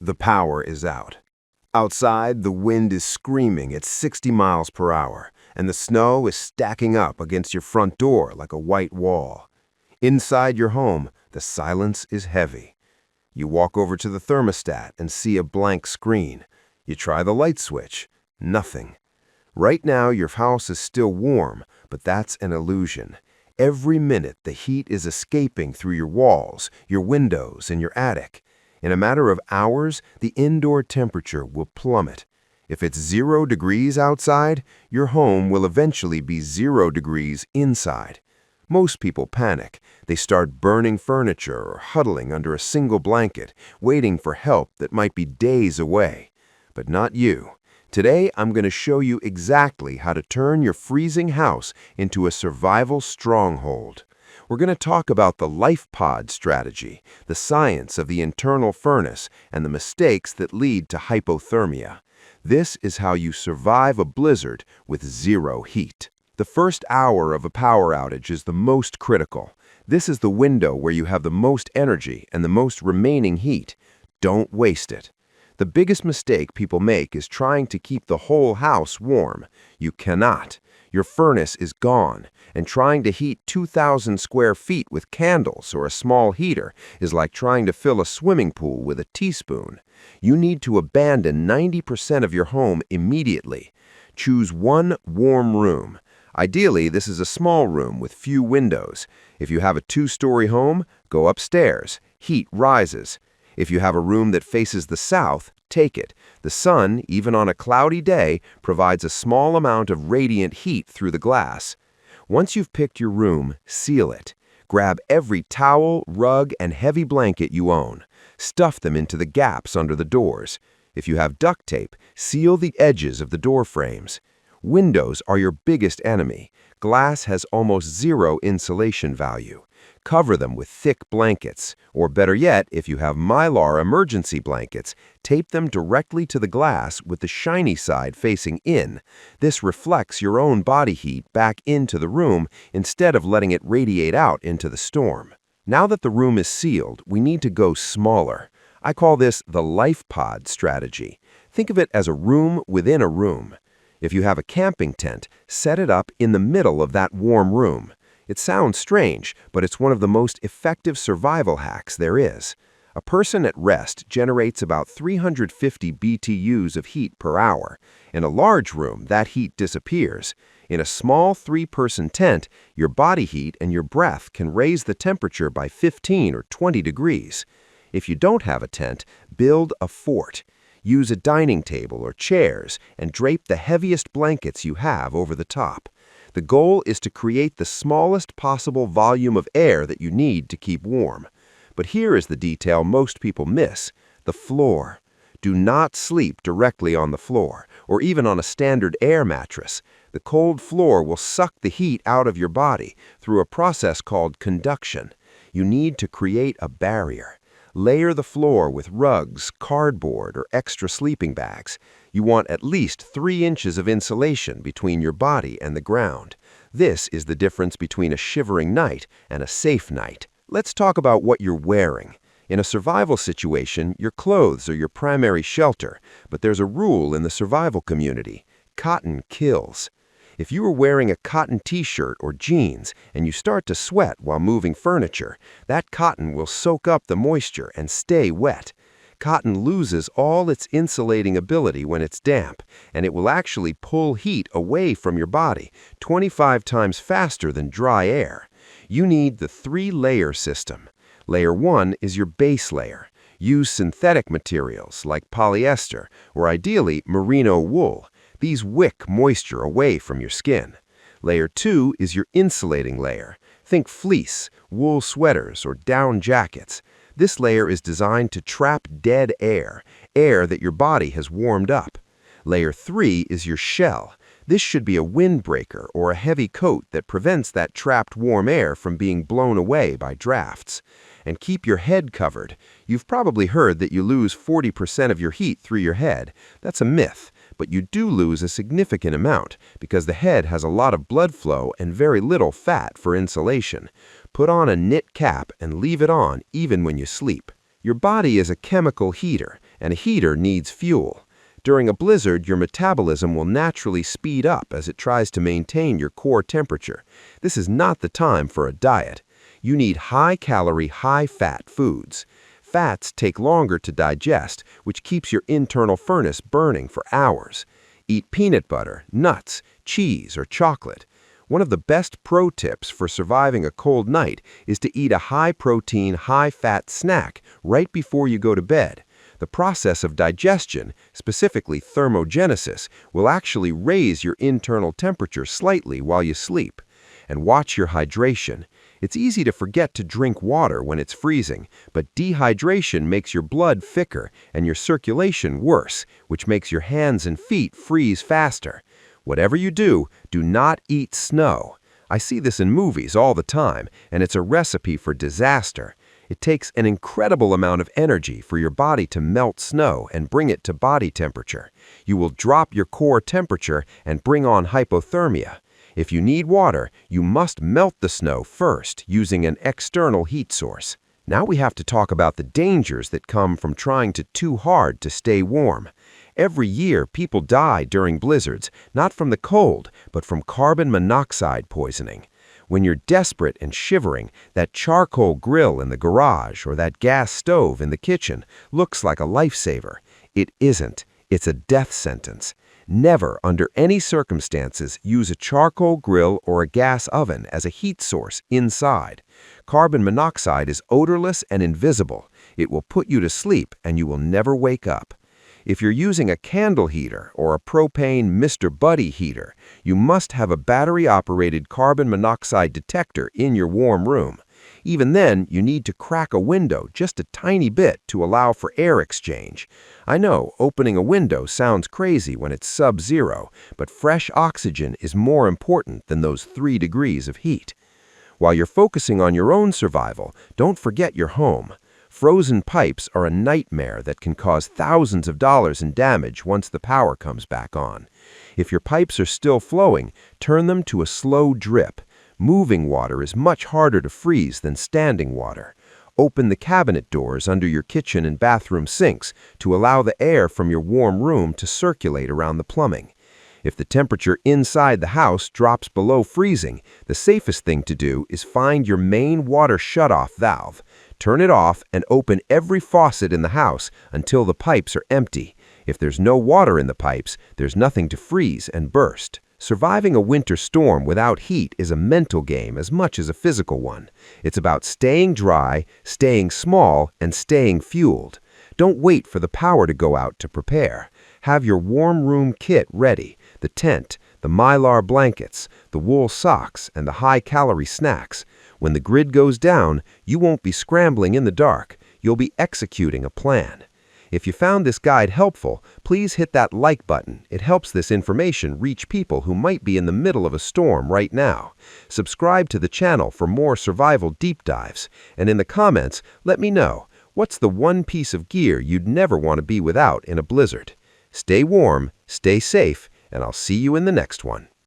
The power is out. Outside, the wind is screaming at 60 miles per hour, and the snow is stacking up against your front door like a white wall. Inside your home, the silence is heavy. You walk over to the thermostat and see a blank screen. You try the light switch. Nothing. Right now, your house is still warm, but that's an illusion. Every minute, the heat is escaping through your walls, your windows, and your attic. In a matter of hours, the indoor temperature will plummet. If it's 0 degrees outside, your home will eventually be 0 degrees inside. Most people panic. They start burning furniture or huddling under a single blanket, waiting for help that might be days away. But not you. Today, I'm going to show you exactly how to turn your freezing house into a survival stronghold. We're going to talk about the life pod strategy, the science of the internal furnace, and the mistakes that lead to hypothermia. This is how you survive a blizzard with 0 heat. The first hour of a power outage is the most critical. This is the window where you have the most energy and the most remaining heat. Don't waste it. The biggest mistake people make is trying to keep the whole house warm. You cannot. Your furnace is gone, and trying to heat 2,000 square feet with candles or a small heater is like trying to fill a swimming pool with a teaspoon. You need to abandon 90% of your home immediately. Choose one warm room. Ideally, this is a small room with few windows. If you have a 2-story home, go upstairs. Heat rises. If you have a room that faces the south, take it. The sun, even on a cloudy day, provides a small amount of radiant heat through the glass. Once you've picked your room, seal it. Grab every towel, rug, and heavy blanket you own. Stuff them into the gaps under the doors. If you have duct tape, seal the edges of the door frames. Windows are your biggest enemy. Glass has almost 0 insulation value. Cover them with thick blankets, or better yet, if you have Mylar emergency blankets, tape them directly to the glass with the shiny side facing in. This reflects your own body heat back into the room instead of letting it radiate out into the storm. Now that the room is sealed, we need to go smaller. I call this the life pod strategy. Think of it as a room within a room. If you have a camping tent, set it up in the middle of that warm room. It sounds strange, but it's one of the most effective survival hacks there is. A person at rest generates about 350 BTUs of heat per hour. In a large room, that heat disappears. In a small 3-person tent, your body heat and your breath can raise the temperature by 15 or 20 degrees. If you don't have a tent, build a fort. Use a dining table or chairs and drape the heaviest blankets you have over the top. The goal is to create the smallest possible volume of air that you need to keep warm. But here is the detail most people miss: the floor. Do not sleep directly on the floor, or even on a standard air mattress. The cold floor will suck the heat out of your body through a process called conduction. You need to create a barrier. Layer the floor with rugs, cardboard, or extra sleeping bags. You want at least 3 inches of insulation between your body and the ground. This is the difference between a shivering night and a safe night. Let's talk about what you're wearing. In a survival situation, your clothes are your primary shelter, but there's a rule in the survival community: cotton kills. If you are wearing a cotton t-shirt or jeans and you start to sweat while moving furniture, that cotton will soak up the moisture and stay wet. Cotton loses all its insulating ability when it's damp, and it will actually pull heat away from your body 25 times faster than dry air. You need the 3-layer system. Layer 1 is your base layer. Use synthetic materials like polyester or ideally merino wool. These wick moisture away from your skin. Layer 2 is your insulating layer. Think fleece, wool sweaters, or down jackets. This layer is designed to trap dead air, air that your body has warmed up. Layer 3 is your shell. This should be a windbreaker or a heavy coat that prevents that trapped warm air from being blown away by drafts. And keep your head covered. You've probably heard that you lose 40% of your heat through your head. That's a myth, but you do lose a significant amount because the head has a lot of blood flow and very little fat for insulation. Put on a knit cap and leave it on even when you sleep. Your body is a chemical heater, and a heater needs fuel. During a blizzard, your metabolism will naturally speed up as it tries to maintain your core temperature. This is not the time for a diet. You need high-calorie, high-fat foods. Fats take longer to digest, which keeps your internal furnace burning for hours. Eat peanut butter, nuts, cheese, or chocolate. One of the best pro tips for surviving a cold night is to eat a high-protein, high-fat snack right before you go to bed. The process of digestion, specifically thermogenesis, will actually raise your internal temperature slightly while you sleep. And watch your hydration. It's easy to forget to drink water when it's freezing, but dehydration makes your blood thicker and your circulation worse, which makes your hands and feet freeze faster. Whatever you do, do not eat snow. I see this in movies all the time, and it's a recipe for disaster. It takes an incredible amount of energy for your body to melt snow and bring it to body temperature. You will drop your core temperature and bring on hypothermia. If you need water, you must melt the snow first using an external heat source. Now we have to talk about the dangers that come from trying too hard to stay warm. Every year, people die during blizzards, not from the cold, but from carbon monoxide poisoning. When you're desperate and shivering, that charcoal grill in the garage or that gas stove in the kitchen looks like a lifesaver. It isn't. It's a death sentence. Never, under any circumstances, use a charcoal grill or a gas oven as a heat source inside. Carbon monoxide is odorless and invisible. It will put you to sleep and you will never wake up. If you're using a candle heater or a propane Mr. Buddy heater, you must have a battery-operated carbon monoxide detector in your warm room. Even then, you need to crack a window just a tiny bit to allow for air exchange. I know, opening a window sounds crazy when it's sub-zero, but fresh oxygen is more important than those 3 degrees of heat. While you're focusing on your own survival, don't forget your home. Frozen pipes are a nightmare that can cause thousands of dollars in damage once the power comes back on. If your pipes are still flowing, turn them to a slow drip. Moving water is much harder to freeze than standing water. Open the cabinet doors under your kitchen and bathroom sinks to allow the air from your warm room to circulate around the plumbing. If the temperature inside the house drops below freezing, the safest thing to do is find your main water shutoff valve. Turn it off and open every faucet in the house until the pipes are empty. If there's no water in the pipes, there's nothing to freeze and burst. Surviving a winter storm without heat is a mental game as much as a physical one. It's about staying dry, staying small, and staying fueled. Don't wait for the power to go out to prepare. Have your warm room kit ready: the tent, the mylar blankets, the wool socks, and the high-calorie snacks. When the grid goes down, you won't be scrambling in the dark. You'll be executing a plan. If you found this guide helpful, please hit that like button. It helps this information reach people who might be in the middle of a storm right now. Subscribe to the channel for more survival deep dives. And in the comments, let me know, what's the one piece of gear you'd never want to be without in a blizzard? Stay warm, stay safe, and I'll see you in the next one.